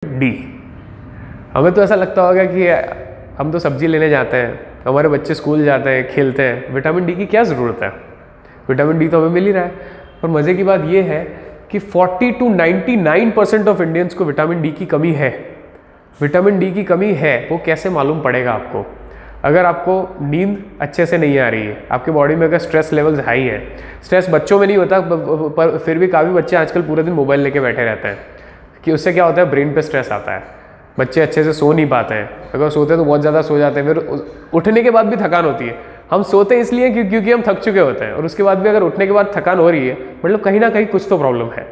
D. हमें तो ऐसा लगता होगा कि हम तो सब्जी लेने जाते हैं, हमारे बच्चे स्कूल जाते हैं, खेलते हैं, विटामिन डी की क्या ज़रूरत है, विटामिन डी तो हमें मिल ही रहा है। और मज़े की बात यह है कि 40 to 99% ऑफ इंडियंस को विटामिन डी की कमी है। विटामिन डी की कमी है, वो कैसे मालूम पड़ेगा आपको? अगर आपको नींद अच्छे से नहीं आ रही है, आपके बॉडी में अगर स्ट्रेस लेवल्स हाई है, स्ट्रेस बच्चों में नहीं होता पर फिर भी काफ़ी बच्चे आजकल पूरे दिन मोबाइल लेके बैठे रहते हैं, कि उससे क्या होता है, ब्रेन पे स्ट्रेस आता है, बच्चे अच्छे से सो नहीं पाते हैं, अगर सोते हैं तो बहुत ज़्यादा सो जाते हैं, फिर उठने के बाद भी थकान होती है। हम सोते इसलिए क्योंकि हम थक चुके होते हैं, और उसके बाद भी अगर उठने के बाद थकान हो रही है, मतलब कहीं ना कहीं कुछ तो प्रॉब्लम है,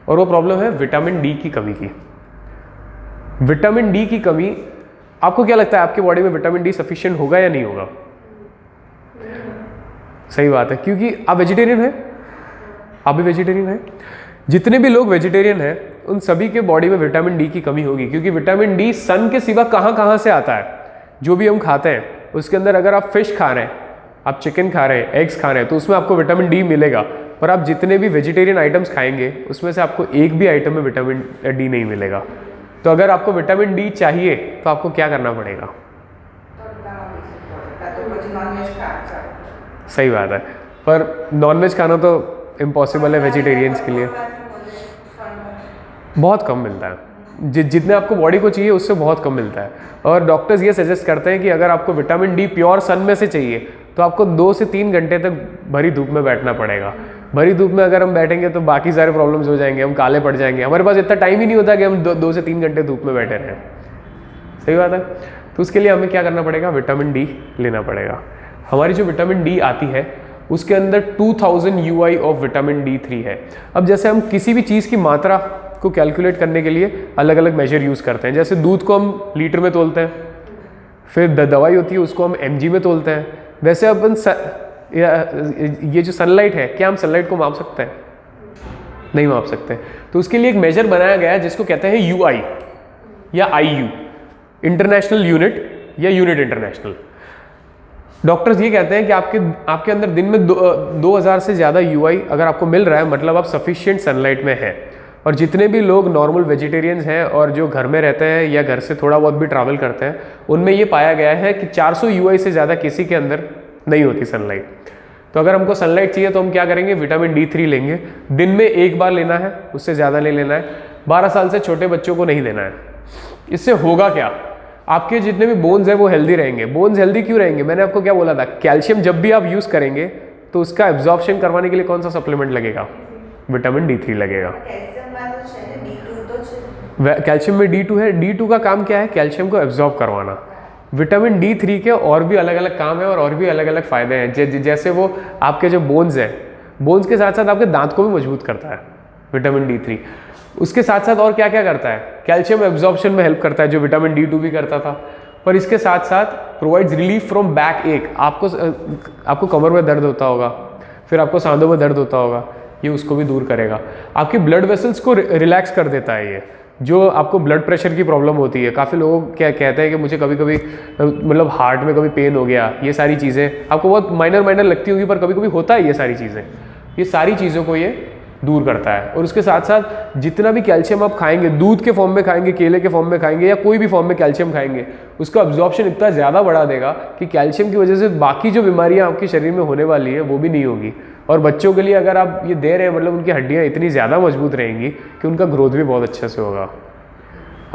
और वो प्रॉब्लम है विटामिन डी की कमी की। विटामिन डी की कमी, आपको क्या लगता है आपकी बॉडी में विटामिन डी सफिशिएंट होगा या नहीं होगा? सही बात है, क्योंकि आप वेजिटेरियन हैं, आप भी वेजिटेरियन हैं, जितने भी लोग वेजिटेरियन हैं उन सभी के बॉडी में विटामिन डी की कमी होगी, क्योंकि विटामिन डी सन के सिवा कहाँ से आता है? जो भी हम खाते हैं उसके अंदर, अगर आप फिश खा रहे हैं, आप चिकन खा रहे हैं, एग्स खा रहे हैं, तो उसमें आपको विटामिन डी मिलेगा। पर आप जितने भी वेजिटेरियन आइटम्स खाएंगे उसमें से आपको एक भी आइटम में विटामिन डी नहीं मिलेगा। तो अगर आपको विटामिन डी चाहिए तो आपको क्या करना पड़ेगा? सही बात है, पर नॉनवेज खाना तो इम्पॉसिबल है वेजिटेरियंस के लिए, बहुत कम मिलता है, जितने आपको बॉडी को चाहिए उससे बहुत कम मिलता है। और डॉक्टर्स ये सजेस्ट करते हैं कि अगर आपको विटामिन डी प्योर सन में से चाहिए तो आपको 2 से 3 घंटे तक भरी धूप में बैठना पड़ेगा। भरी धूप में अगर हम बैठेंगे तो बाकी सारे प्रॉब्लम्स हो जाएंगे, हम काले पड़ जाएंगे, हमारे पास इतना टाइम ही नहीं होता कि हम 2 से 3 घंटे धूप में बैठे रहें। सही बात है, तो उसके लिए हमें क्या करना पड़ेगा? विटामिन डी लेना पड़ेगा। हमारी जो विटामिन डी आती है उसके अंदर 2000 UI ऑफ विटामिन D3 है। अब जैसे हम किसी भी चीज़ की मात्रा को कैलकुलेट करने के लिए अलग अलग मेजर यूज़ करते हैं, जैसे दूध को हम लीटर में तोलते हैं, फिर दवाई होती है उसको हम mg में तोलते हैं, वैसे अपन ये जो सनलाइट है, क्या हम सनलाइट को माप सकते हैं? नहीं माप सकते। तो उसके लिए एक मेजर बनाया गया है जिसको कहते हैं UI या IU, इंटरनेशनल यूनिट या यूनिट इंटरनेशनल। डॉक्टर्स ये कहते हैं कि आपके अंदर दिन में 2000 से ज़्यादा UI अगर आपको मिल रहा है, मतलब आप सफिशिएंट सनलाइट में हैं। और जितने भी लोग नॉर्मल वेजिटेरियंस हैं और जो घर में रहते हैं या घर से थोड़ा बहुत भी ट्रैवल करते हैं, उनमें ये पाया गया है कि 400 UI से ज़्यादा किसी के अंदर नहीं होती सनलाइट। तो अगर हमको सनलाइट चाहिए तो हम क्या करेंगे? विटामिन D3 लेंगे, दिन में 1 बार लेना है, उससे ज़्यादा नहीं लेना है। 12 साल से छोटे बच्चों को नहीं देना है। इससे होगा क्या? आपके जितने भी बोन्स हैं वो हेल्दी रहेंगे। बोन्स हेल्दी क्यों रहेंगे? मैंने आपको क्या बोला था, कैल्शियम जब भी आप यूज़ करेंगे तो उसका एब्जॉर्प्शन करवाने के लिए कौन सा सप्लीमेंट लगेगा? विटामिन D3 लगेगा। कैल्शियम में D2 है, D2 का काम क्या है? कैल्शियम को एब्जॉर्ब करवाना। विटामिन D3 के और भी अलग अलग काम है और भी अलग अलग फायदे हैं, जैसे वो आपके जो बोन्स हैं, बोन्स के साथ साथ आपके दांत को भी मजबूत करता है विटामिन D3। उसके साथ साथ और क्या क्या करता है? कैल्शियम एब्जॉर्प्शन में हेल्प करता है, जो विटामिन D2 भी करता था। पर इसके साथ साथ प्रोवाइड्स रिलीफ फ्रॉम बैक एक। आपको कमर में दर्द होता होगा, फिर आपको सांधों में दर्द होता होगा, ये उसको भी दूर करेगा। आपकी ब्लड वेसल्स को रिलैक्स कर देता है ये। जो आपको ब्लड प्रेशर की प्रॉब्लम होती है, काफ़ी लोग क्या कहते हैं कि मुझे कभी कभी मतलब हार्ट में कभी पेन हो गया, ये सारी चीज़ें आपको बहुत माइनर लगती होगी, पर कभी कभी होता है ये सारी चीज़ें। ये सारी चीज़ों को ये दूर करता है। और उसके साथ साथ जितना भी कैल्शियम आप खाएंगे, दूध के फॉर्म में खाएंगे, केले के फॉर्म में खाएंगे, या कोई भी फॉर्म में कैल्शियम खाएंगे, उसका अब्जॉर्प्शन इतना ज़्यादा बढ़ा देगा कि कैल्शियम की वजह से बाकी जो बीमारियां आपके शरीर में होने वाली है वो भी नहीं होगी। और बच्चों के लिए अगर आप ये दे रहे हैं, मतलब उनकी हड्डियाँ इतनी ज़्यादा मजबूत रहेंगी कि उनका ग्रोथ भी बहुत अच्छे से होगा।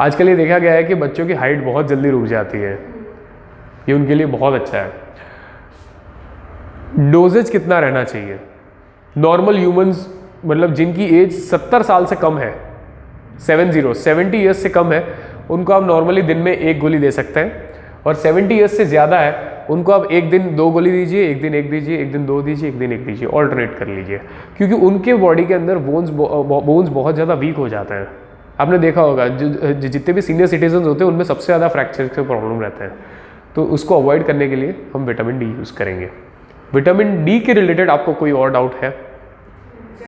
आजकल ये देखा गया है कि बच्चों की हाइट बहुत जल्दी रुक जाती है, ये उनके लिए बहुत अच्छा है। डोजेज कितना रहना चाहिए? नॉर्मल ह्यूमंस, मतलब जिनकी एज 70 साल से कम है, 70 ईयर्स से कम है, उनको आप नॉर्मली दिन में 1 गोली दे सकते हैं। और 70 ईयर्स से ज़्यादा है उनको आप एक दिन 2 गोली दीजिए, एक दिन 1 दीजिए, एक दिन 2 दीजिए, एक दिन 1 दीजिए, ऑल्टरनेट कर लीजिए, क्योंकि उनके बॉडी के अंदर बोन्स बहुत ज़्यादा वीक हो जाते हैं। आपने देखा होगा जितने भी सीनियर सिटीजन होते हैं उनमें सबसे ज़्यादा फ्रैक्चर के प्रॉब्लम रहते हैं। तो उसको अवॉइड करने के लिए हम विटामिन D यूज़ करेंगे। विटामिन D के रिलेटेड आपको कोई और डाउट है?